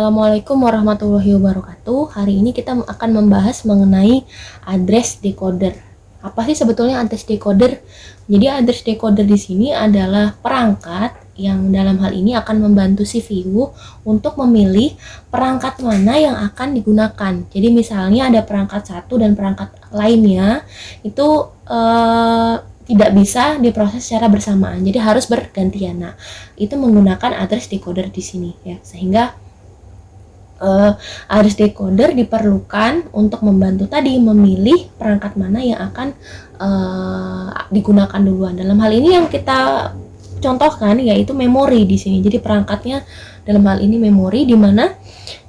Assalamualaikum warahmatullahi wabarakatuh. Hari ini kita akan membahas mengenai address decoder. Apa sih sebetulnya address decoder? Jadi address decoder di sini adalah perangkat yang dalam hal ini akan membantu CPU untuk memilih perangkat mana yang akan digunakan. Jadi misalnya ada perangkat satu dan perangkat lainnya itu tidak bisa diproses secara bersamaan. Jadi harus bergantian. Nah, itu menggunakan address decoder di sini ya. Sehingga address decoder diperlukan untuk membantu tadi memilih perangkat mana yang akan digunakan duluan. Dalam hal ini yang kita contohkan yaitu memori di sini. Jadi perangkatnya dalam hal ini memori, di mana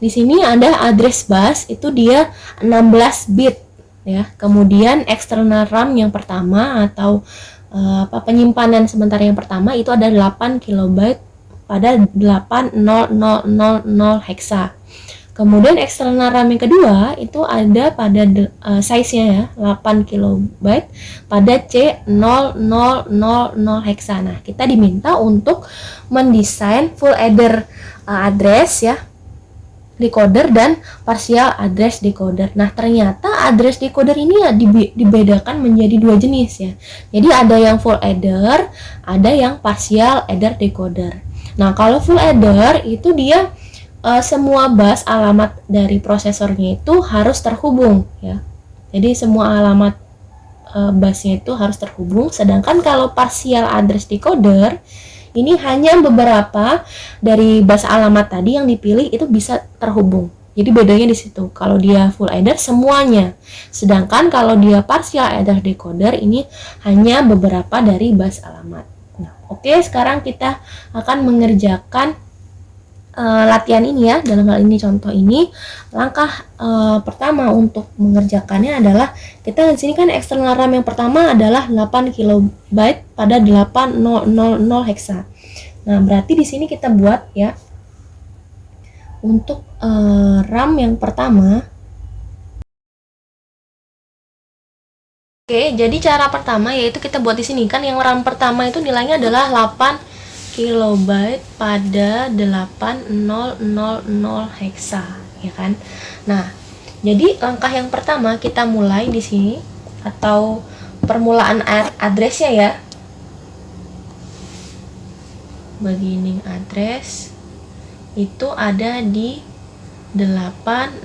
di sini ada address bus itu dia 16 bit ya. Kemudian external RAM yang pertama atau penyimpanan sementara yang pertama itu ada 8 KB pada 8000 hexa. Kemudian eksternal RAM yang kedua itu ada pada size-nya ya 8 KB pada C0000 hexa. Nah, kita diminta untuk mendesain full adder address ya decoder dan partial address decoder. Nah, ternyata address decoder ini ya dibedakan menjadi dua jenis ya. Jadi ada yang full adder, ada yang partial adder decoder. Nah, kalau full adder itu dia semua bus alamat dari prosesornya itu harus terhubung ya. Jadi semua alamat busnya itu harus terhubung. Sedangkan kalau partial address decoder ini hanya beberapa dari bus alamat tadi yang dipilih itu bisa terhubung. Jadi bedanya di situ. Kalau dia full adder semuanya. Sedangkan kalau dia partial adder decoder ini hanya beberapa dari bus alamat. Nah, oke, sekarang kita akan mengerjakan latihan ini ya. Dalam hal ini contoh ini, langkah pertama untuk mengerjakannya adalah kita di sini kan eksternal RAM yang pertama adalah 8 KB pada 8000 hexa. Nah, berarti di sini kita buat ya untuk RAM yang pertama. Oke, jadi cara pertama yaitu kita buat di sini kan yang RAM pertama itu nilainya adalah 8 KB pada 8000 hexa ya kan. Nah, jadi langkah yang pertama kita mulai di sini atau permulaan addressnya ya. Beginning address itu ada di 8000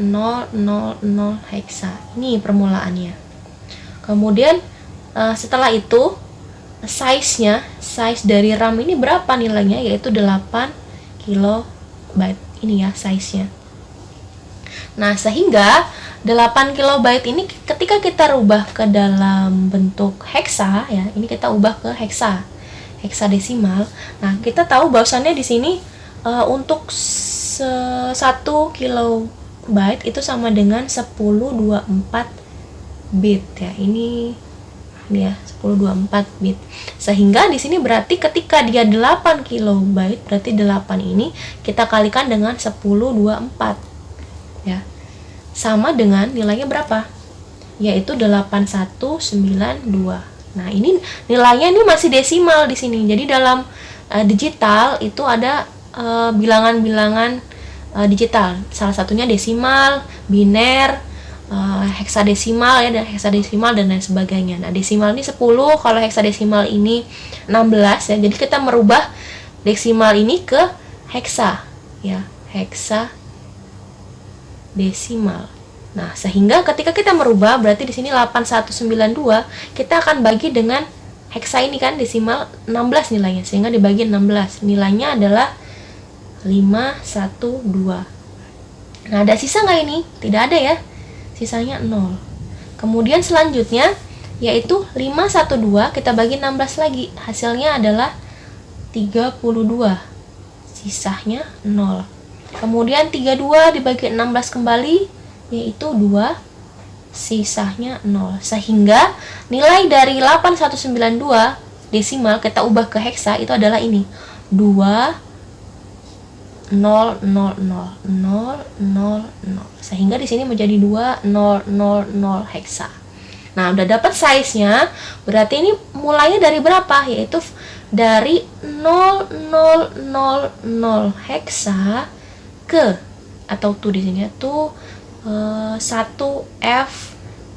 hexa. Ini permulaannya. Kemudian setelah itu size dari RAM ini berapa nilainya, yaitu 8 KB ini ya size-nya. Nah, sehingga 8 KB ini ketika kita rubah ke dalam bentuk hexa ya, ini kita ubah ke heksadesimal. Nah, kita tahu bahwasannya di sini untuk 1 KB itu sama dengan 1024 bit ya. Ini ya 1024 bit. Sehingga di sini berarti ketika dia 8 KB, berarti 8 ini kita kalikan dengan 1024 ya. Sama dengan nilainya berapa? Yaitu 8192. Nah, ini nilainya ini masih desimal di sini. Jadi dalam digital itu ada bilangan-bilangan digital. Salah satunya desimal, biner, heksadesimal ya, dan heksadesimal dan lain sebagainya. Nah, desimal ini 10, kalau heksadesimal ini 16 ya. Jadi kita merubah desimal ini ke heksa ya, heksadesimal. Nah, sehingga ketika kita merubah berarti di sini 8192 kita akan bagi dengan heksa ini kan desimal 16 nilainya, sehingga dibagi 16. Nilainya adalah 512. Nah, ada sisa nggak ini? Tidak ada ya. Sisanya 0. Kemudian selanjutnya yaitu 512 kita bagi 16 lagi, hasilnya adalah 32. Sisanya 0. Kemudian 32 dibagi 16 kembali yaitu 2, sisanya 0. Sehingga nilai dari 8192 desimal kita ubah ke heksa itu adalah ini, 2 000 sehingga di sini menjadi 2000 hexa. Nah, udah dapat size-nya, berarti ini mulainya dari berapa? Yaitu dari 0000 hexa ke atau to di sini ya, to 1 F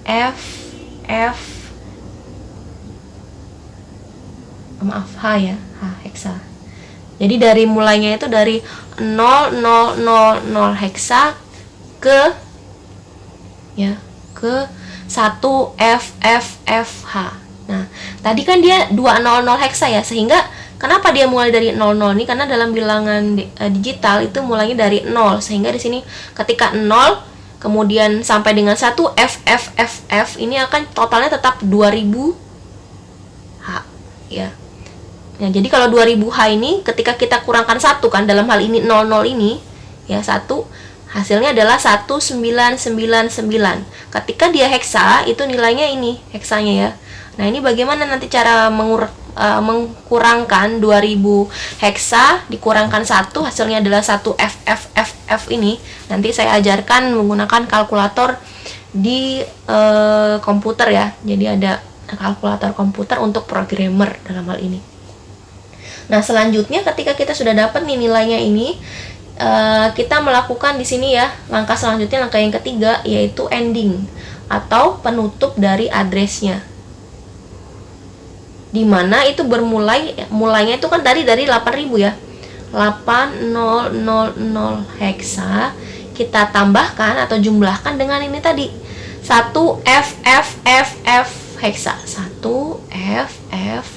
F F maaf H ya, H heksa. Jadi dari mulainya itu dari 0000 heksa ke ya ke 1 F F F H. Nah, tadi kan dia 200 heksa ya, sehingga kenapa dia mulai dari 00 ini? Karena dalam bilangan digital itu mulainya dari 0, sehingga di sini ketika 0 kemudian sampai dengan 1 F F F F ini akan totalnya tetap 2000 H ya. Ya, jadi kalau 2000 H ini ketika kita kurangkan 1 kan, dalam hal ini 00 ini ya 1, hasilnya adalah 1999. Ketika dia heksa itu nilainya ini heksanya ya. Nah, ini bagaimana nanti cara mengkurangkan 2000 heksa dikurangkan 1, hasilnya adalah 1 F F F F ini. Nanti saya ajarkan menggunakan kalkulator di komputer ya. Jadi ada kalkulator komputer untuk programmer dalam hal ini. Nah, selanjutnya ketika kita sudah dapat nih nilainya ini, kita melakukan di sini ya langkah selanjutnya, langkah yang ketiga, yaitu ending atau penutup dari addressnya, dimana itu mulainya itu kan dari 8000 ya, 8000 heksa kita tambahkan atau jumlahkan dengan ini tadi 1 F F F F heksa, 1 F F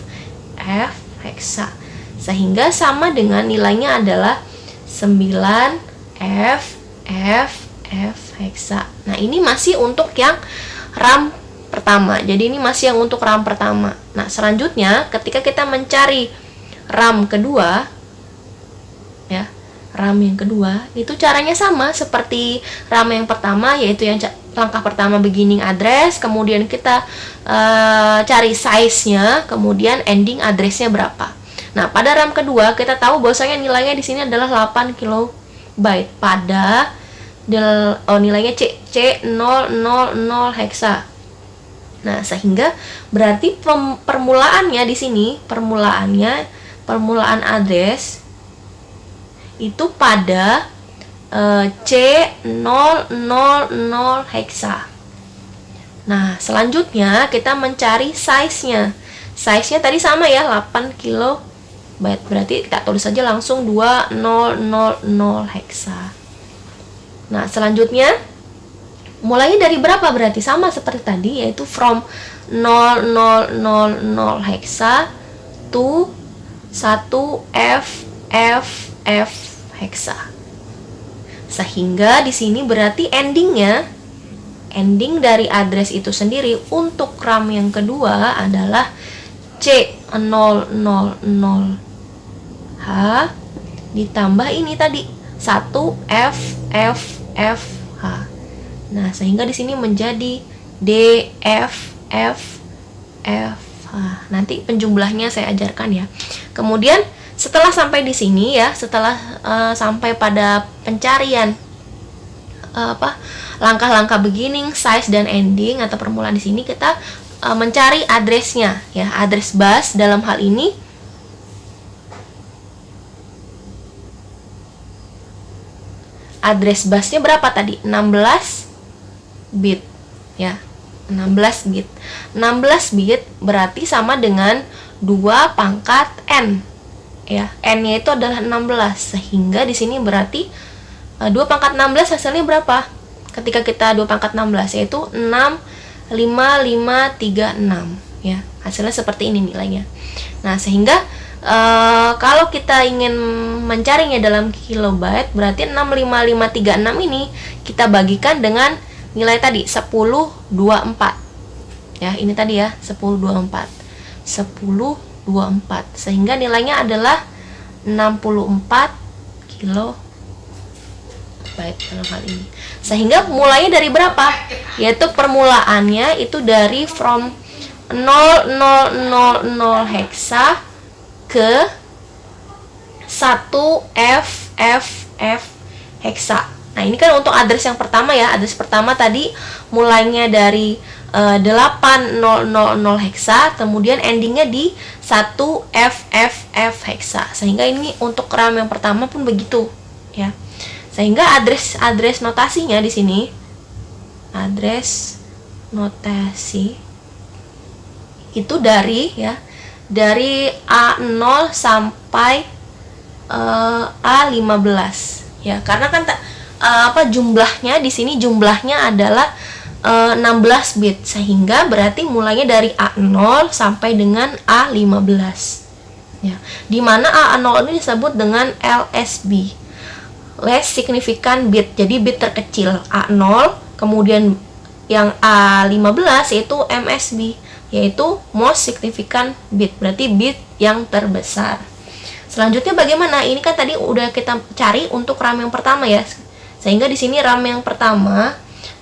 F heksa, sehingga sama dengan nilainya adalah 9 F F F heksa. Nah, ini masih untuk yang RAM pertama. Jadi ini masih yang untuk RAM pertama. Nah, selanjutnya ketika kita mencari RAM kedua ya, RAM yang kedua itu caranya sama seperti RAM yang pertama, yaitu yang langkah pertama beginning address, kemudian kita cari size-nya, kemudian ending address-nya berapa. Nah, pada RAM kedua kita tahu bahwasanya nilainya di sini adalah 8 kilobyte pada nilainya C000 heksa. Nah, sehingga berarti permulaannya di sini, permulaan address itu pada C000 heksa. Nah, selanjutnya kita mencari size-nya. Size-nya tadi sama ya, 8 kilobyte. Berarti kita tulis saja langsung 2000 heksa. Nah, selanjutnya mulainya dari berapa? Berarti sama seperti tadi, yaitu from 0000 heksa to 1 F F F heksa. Sehingga di sini berarti ending dari address itu sendiri untuk RAM yang kedua adalah C000H ditambah ini tadi 1 F F F H. Nah, sehingga di sini menjadi D F F F H. Nanti penjumlahnya saya ajarkan ya. Kemudian setelah sampai di sini ya, setelah sampai pada pencarian langkah-langkah beginning, size dan ending atau permulaan, di sini kita mencari addressnya ya, address bus dalam hal ini address busnya berapa tadi? 16 bit ya, 16 bit. 16 bit berarti sama dengan 2 pangkat n ya, n-nya itu adalah 16, sehingga di sini berarti 2 pangkat 16 hasilnya berapa? Ketika kita 2 pangkat 16 yaitu 65536 ya, hasilnya seperti ini nilainya. Nah, sehingga kalau kita ingin mencarinya dalam kilobyte, berarti 65536 ini kita bagikan dengan nilai tadi 1024 ya, ini tadi ya 1024 sehingga nilainya adalah 64 kilobyte dalam hal ini. Sehingga mulainya dari berapa? Yaitu permulaannya itu dari from 0000 heksa ke 1 F F F heksa. Nah, ini kan untuk address yang pertama ya. Address pertama tadi mulainya dari 8000 heksa, kemudian endingnya di 1 F F F heksa. Sehingga ini untuk RAM yang pertama pun begitu ya. Sehingga address notasinya di sini, address notasi itu dari A0 sampai A15 ya, karena kan jumlahnya di sini adalah 16 bit, sehingga berarti mulainya dari A0 sampai dengan A15 ya, dimana A0 ini disebut dengan LSB, less significant bit, jadi bit terkecil A0, kemudian yang A15 yaitu MSB, yaitu most significant bit, berarti bit yang terbesar. Selanjutnya bagaimana? Ini kan tadi udah kita cari untuk RAM yang pertama ya, sehingga di sini RAM yang pertama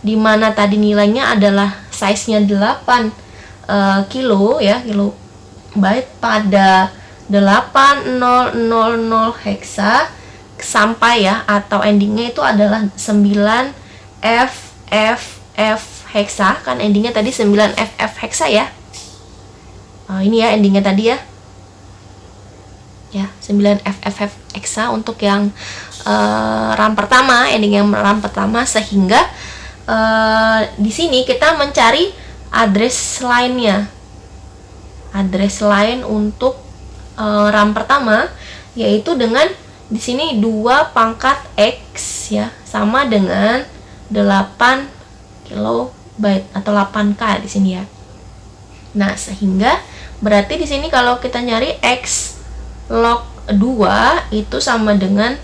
di mana tadi nilainya adalah size-nya 8 kilobyte pada 8000 heksa sampai ya, atau endingnya itu adalah 9FFF heksa, kan endingnya tadi 9FF heksa ya. Ini ya endingnya tadi ya 9FFF heksa untuk yang RAM pertama, ending yang RAM pertama, sehingga di sini kita mencari address line-nya, address line untuk RAM pertama, yaitu dengan di sini 2 pangkat X ya, sama dengan 8 kilobyte atau 8K di sini ya. Nah, sehingga berarti di sini kalau kita nyari X log 2 itu sama dengan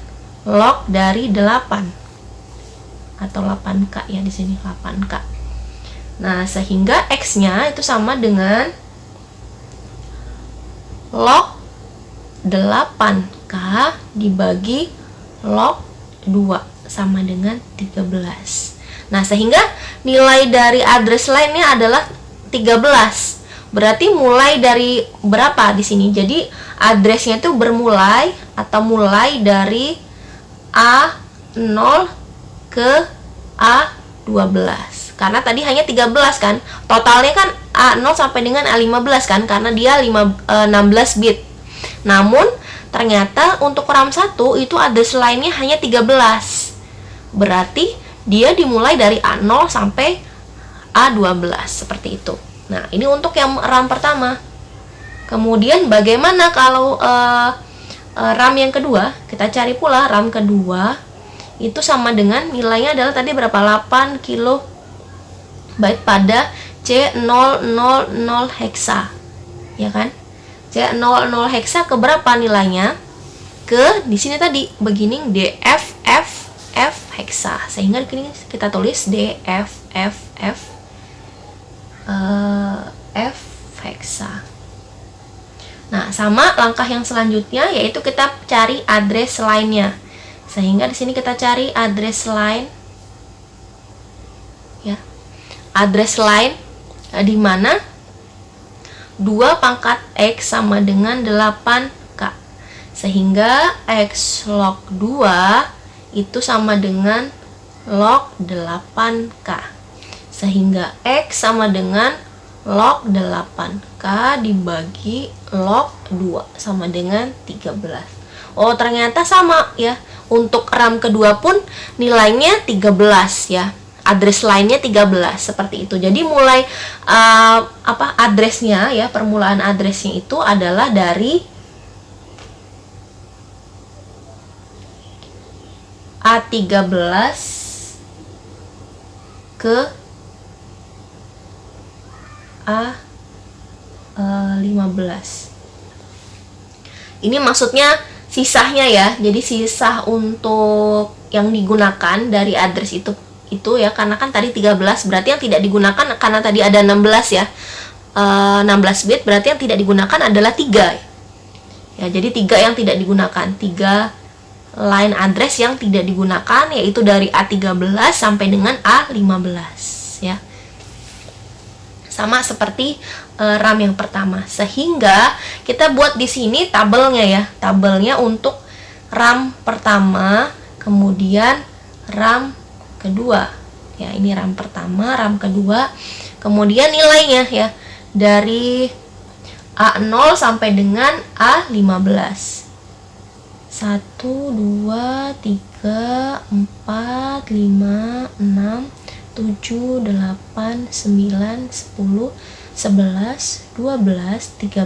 log dari 8 atau 8K ya, di sini 8K. Nah, sehingga X-nya itu sama dengan log 8K dibagi log 2 sama dengan 13. Nah, sehingga nilai dari address line-nya adalah 13. Berarti mulai dari berapa di sini? Jadi address-nya itu mulai dari A0 ke A12. Karena tadi hanya 13 kan. Totalnya kan A0 sampai dengan A15 kan, karena dia 16 bit. Namun ternyata untuk RAM 1 itu address line-nya hanya 13. Berarti dia dimulai dari A0 sampai A12 seperti itu. Nah, ini untuk yang RAM pertama. Kemudian bagaimana kalau RAM yang kedua? Kita cari pula RAM kedua itu sama dengan nilainya adalah tadi berapa? 8 kilobyte pada C000 heksa. Ya kan? C00 heksa ke berapa nilainya? Ke di sini tadi beginning DFFF heksa. Sehingga di sini kita tulis DFFF F heksa. Nah, sama langkah yang selanjutnya yaitu kita cari address line-nya. Sehingga di sini kita cari address line ya. Address line di mana 2 pangkat X sama dengan 8K. Sehingga X log 2 itu sama dengan log 8K. Sehingga X sama dengan log 8K dibagi log 2 sama dengan 13. Oh, ternyata sama ya. Untuk RAM kedua pun nilainya 13 ya. Address line-nya 13 seperti itu. Jadi mulai address-nya ya, permulaan address-nya itu adalah dari A13 ke A15. Ini maksudnya sisanya ya. Jadi sisa untuk yang digunakan dari address itu ya, karena kan tadi 13 berarti yang tidak digunakan, karena tadi ada 16 ya. 16 bit berarti yang tidak digunakan adalah 3. Ya, jadi 3 yang tidak digunakan. 3 line address yang tidak digunakan yaitu dari A13 sampai dengan A15 ya. Sama seperti RAM yang pertama. Sehingga kita buat di sini tabelnya ya. Tabelnya untuk RAM pertama, kemudian RAM kedua. Ya, ini RAM pertama, RAM kedua. Kemudian nilainya ya. Dari A0 sampai dengan A15. 1, 2, 3, 4, 5, 6, 7, 8, 9, 10, 11, 12, 13,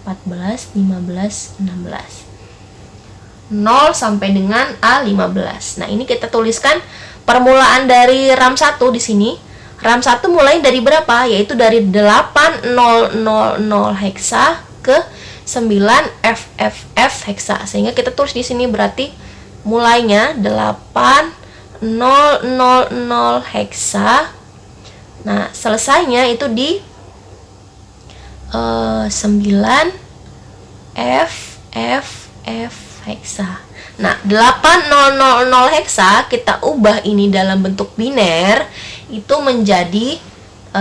14, 15, 16. 0 sampai dengan A15. Nah, ini kita tuliskan permulaan dari RAM 1 di sini. RAM 1 mulai dari berapa? Yaitu dari 8000 heksa ke 9FFF heksa. Sehingga kita tulis di sini berarti mulainya 8000 heksa. Nah, selesainya itu di 9FFF heksa. Nah, 8000 heksa kita ubah ini dalam bentuk biner itu menjadi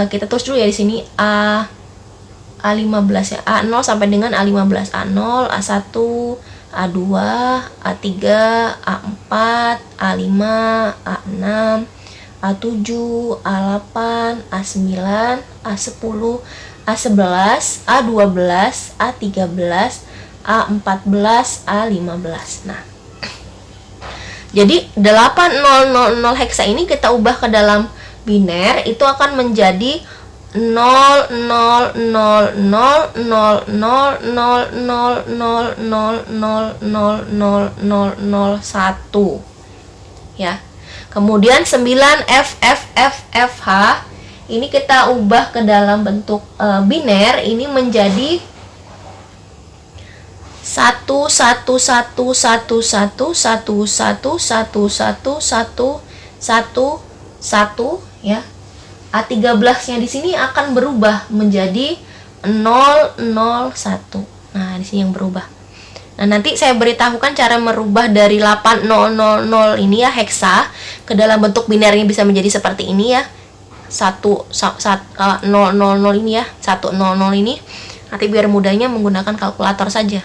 kita tulis dulu ya di sini A15 ya. A0 sampai dengan A15. A0, A1, A2, A3, A4, A5, A6, A7, A8, A9, A10, A11, A12, A13, A14, A15. Nah, jadi 8000 heksa ini kita ubah ke dalam biner, itu akan menjadi 0,00000000000001 ya. Kemudian 9FFFFH ini kita ubah ke dalam bentuk biner, ini menjadi 1111111111111 ya. A13-nya di sini akan berubah menjadi 001. Nah, di sini yang berubah. Nah, nanti saya beritahukan cara merubah dari 8000 ini ya heksa ke dalam bentuk binernya bisa menjadi seperti ini ya. 000 ini ya, 100 ini. Nanti biar mudahnya menggunakan kalkulator saja.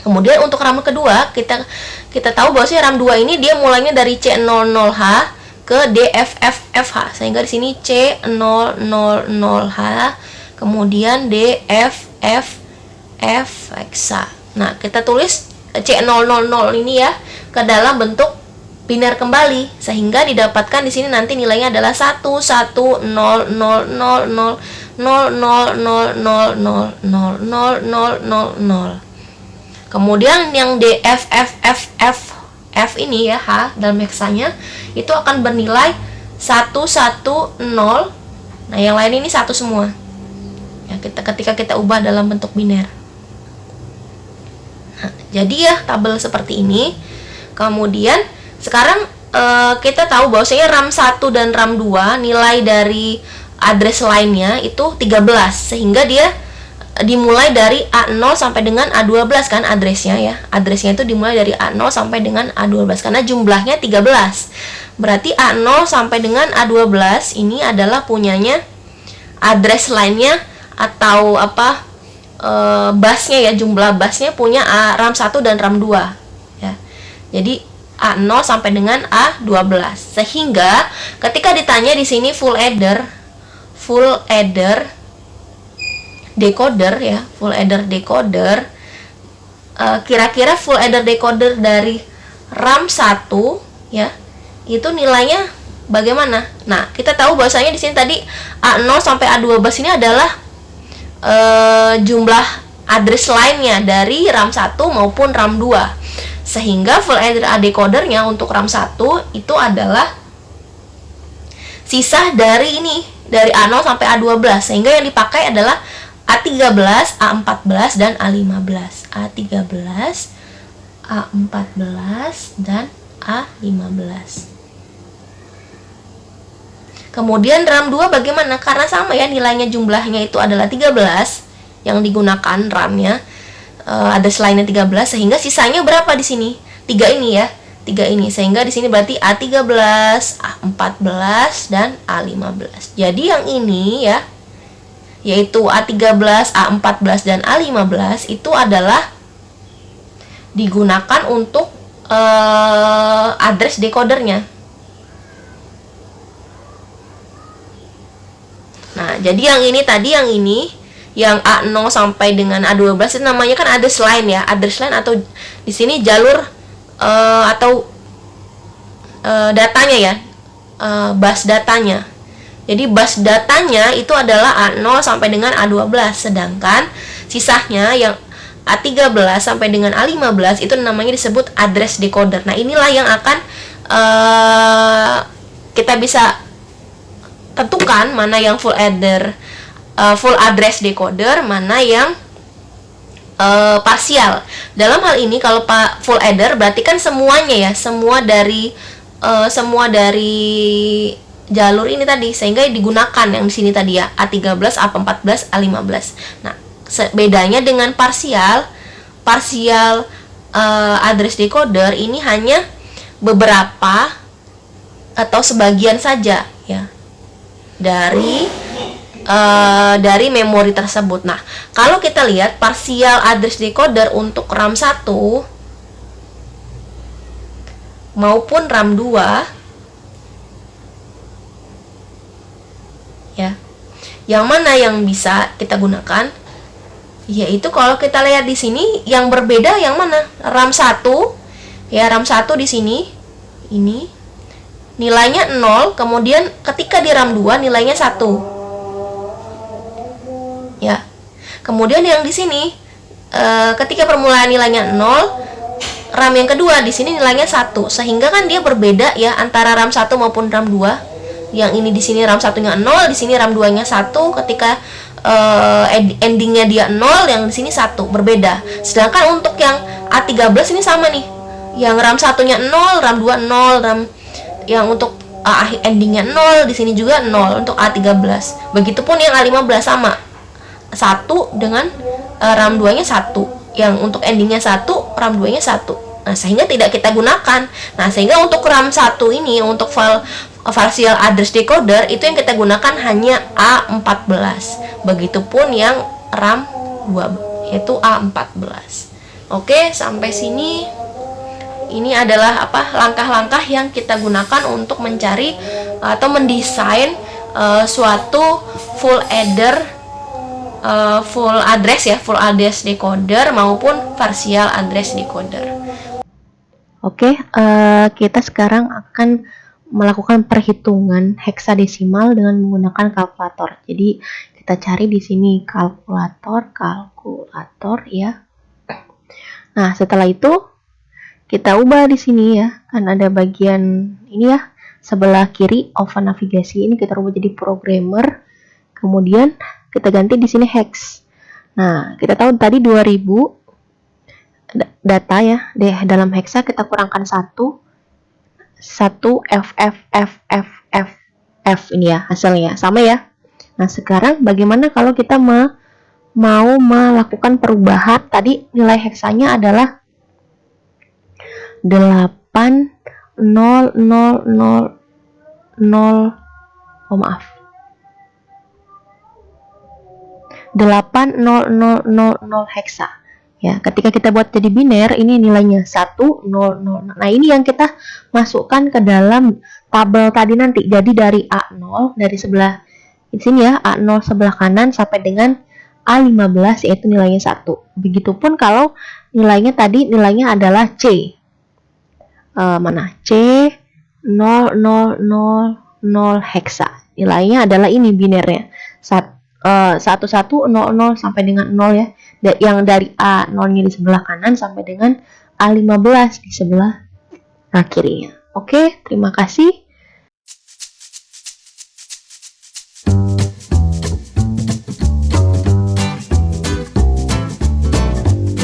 Kemudian untuk RAM kedua, kita tahu bahwa RAM 2 ini dia mulainya dari C00H ke DFFFH. Sehingga di sini C000H, kemudian DFFF heksa. Nah, kita tulis C000 ini ya ke dalam bentuk biner kembali, sehingga didapatkan di sini nanti nilainya adalah 110000000000000. Kemudian yang DFFFF ini ya, H dalam heksanya itu akan bernilai 110. Nah, yang lain ini 1 semua. Ya, ketika kita ubah dalam bentuk biner. Nah, jadi ya tabel seperti ini. Kemudian sekarang kita tahu bahwasanya RAM 1 dan RAM 2 nilai dari address lainnya itu 13, sehingga dia dimulai dari A0 sampai dengan A12 kan addressnya ya. Addressnya itu dimulai dari A0 sampai dengan A12 karena jumlahnya 13. Berarti A0 sampai dengan A12 ini adalah punyanya address lainnya atau apa busnya ya, jumlah busnya punya RAM 1 dan RAM 2 ya. Jadi A0 sampai dengan A12. Sehingga ketika ditanya di sini full adder decoder ya, full adder decoder, kira-kira full adder decoder dari RAM 1 ya, itu nilainya bagaimana? Nah, kita tahu bahwasanya di sini tadi A0 sampai A12 ini adalah jumlah address lainnya dari RAM 1 maupun RAM 2. Sehingga full adder decodernya untuk RAM 1 itu adalah sisa dari ini, dari A0 sampai A12, sehingga yang dipakai adalah A13, A14, dan A15. A13, A14, dan A15. Kemudian RAM 2 bagaimana? Karena sama ya, nilainya jumlahnya itu adalah 13 yang digunakan RAM-nya. Address lainnya 13, sehingga sisanya berapa di sini? 3 ini ya. 3 ini. Sehingga di sini berarti A13, A14, dan A15. Jadi yang ini ya, yaitu A13, A14, dan A15 itu adalah digunakan untuk address decodernya. Nah, jadi yang ini tadi, yang yang A0 sampai dengan A12 itu namanya kan address line ya, address line atau di sini jalur atau datanya ya, bus datanya. Jadi bus datanya itu adalah A0 sampai dengan A12, sedangkan sisanya yang A13 sampai dengan A15 itu namanya disebut address decoder. Nah, inilah yang akan kita bisa tentukan mana yang full address decoder, mana yang parsial. Dalam hal ini kalau full adder berarti kan semuanya ya, semua dari jalur ini tadi, sehingga digunakan yang di sini tadi ya, A13, A14, A15. Nah, bedanya dengan parsial address decoder ini hanya beberapa atau sebagian saja ya dari memori tersebut. Nah, kalau kita lihat parsial address decoder untuk RAM 1 maupun RAM 2 ya, yang mana yang bisa kita gunakan? Yaitu kalau kita lihat di sini yang berbeda yang mana? RAM 1 ya, RAM 1 di sini ini nilainya 0, kemudian ketika di RAM 2 nilainya 1. Ya. Kemudian yang di sini ketika permulaan nilainya 0, RAM yang kedua di sini nilainya 1. Sehingga kan dia berbeda ya antara RAM 1 maupun RAM 2. Yang ini di sini RAM 1-nya 0, di sini RAM 2-nya 1. Ketika endingnya dia 0, yang di sini 1, berbeda. Sedangkan untuk yang A13 ini sama nih. Yang RAM 1-nya 0, RAM 2 0, RAM yang untuk endingnya 0, di sini juga 0 untuk A13. Begitupun yang A15 sama. 1 dengan RAM 2-nya 1. Yang untuk endingnya 1, RAM 2-nya 1. Nah, sehingga tidak kita gunakan. Nah, sehingga untuk RAM 1 ini, untuk partial address decoder, itu yang kita gunakan hanya A14. Begitupun yang RAM 2, yaitu A14. Oke, sampai sini. Ini adalah langkah-langkah yang kita gunakan untuk mencari atau mendesain suatu full address decoder maupun partial address decoder. Oke, kita sekarang akan melakukan perhitungan heksadesimal dengan menggunakan kalkulator. Jadi kita cari di sini kalkulator ya. Nah, setelah itu kita ubah di sini ya, kan ada bagian ini ya, sebelah kiri oven navigasi ini kita ubah jadi programmer. Kemudian kita ganti di sini hex. Nah, kita tahu tadi 2000 data ya, dalam hexa kita kurangkan 1 F ini ya hasilnya, sama ya. Nah, sekarang bagaimana kalau kita mau melakukan perubahan? Tadi nilai heksanya adalah 80000 heksa. Ya, ketika kita buat jadi biner, ini nilainya 100. Nah, ini yang kita masukkan ke dalam tabel tadi nanti. Jadi dari A0 dari sebelah di sini ya, A0 sebelah kanan sampai dengan A15 yaitu nilainya 1. Begitupun kalau nilainya tadi nilainya adalah C. C0000 heksa. Nilainya adalah ini binernya. 1100 sampai dengan 0 ya. Yang dari A0-nya di sebelah kanan sampai dengan A15 di sebelah kirinya. Oke, terima kasih.